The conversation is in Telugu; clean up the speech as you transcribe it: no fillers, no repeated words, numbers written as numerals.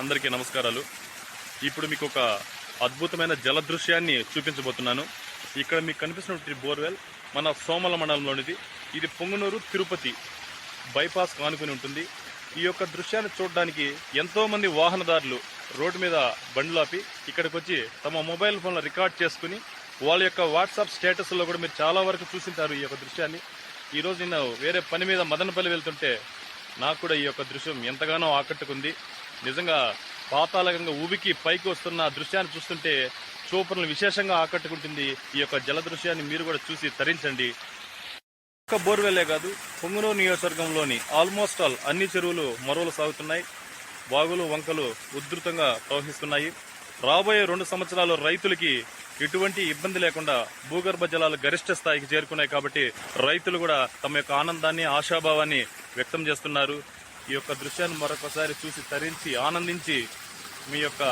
అందరికీ నమస్కారాలు. ఇప్పుడు మీకు ఒక అద్భుతమైన జల దృశ్యాన్ని చూపించబోతున్నాను. ఇక్కడ మీకు కనిపిస్తున్నటువంటి బోర్వెల్ మన సోమల మండలంలోనిది. ఇది పొంగనూరు తిరుపతి బైపాస్ కానుకొని ఉంటుంది. ఈ యొక్క దృశ్యాన్ని చూడడానికి ఎంతో మంది వాహనదారులు రోడ్డు మీద బండ్లు ఆపి ఇక్కడికి వచ్చి తమ మొబైల్ ఫోన్లో రికార్డ్ చేసుకుని వాళ్ళ యొక్క వాట్సాప్ స్టేటస్లో కూడా మీరు చాలా వరకు చూసింటారు ఈ యొక్క దృశ్యాన్ని. ఈరోజు నేను వేరే పని మీద మదనపల్లి వెళ్తుంటే నాకు కూడా ఈ యొక్క దృశ్యం ఎంతగానో ఆకట్టుకుంది. నిజంగా పాతాళంగా ఊబికి పైకి వస్తున్న దృశ్యాన్ని చూస్తుంటే చూపర్లను విశేషంగా ఆకట్టుకుంటుంది. ఈ యొక్క జల దృశ్యాన్ని మీరు కూడా చూసి తరించండి. ఒక్క బోర్వెల్లే కాదు, పొంగనూరు నియోజకవర్గంలోని ఆల్మోస్ట్ ఆల్ అన్ని చెరువులు మరువలు సాగుతున్నాయి. వాగులు వంకలు ఉధృతంగా ప్రవహిస్తున్నాయి. రాబోయే 2 సంవత్సరాలు రైతులకి ఎటువంటి ఇబ్బంది లేకుండా భూగర్భ జలాలు గరిష్ట స్థాయికి చేరుకున్నాయి. కాబట్టి రైతులు కూడా తమ యొక్క ఆనందాన్ని ఆశాభావాన్ని వ్యక్తం చేస్తున్నారు. ఈ యొక్క దృశ్యాన్ని మరొకసారి చూసి తరించి ఆనందించి మీ యొక్క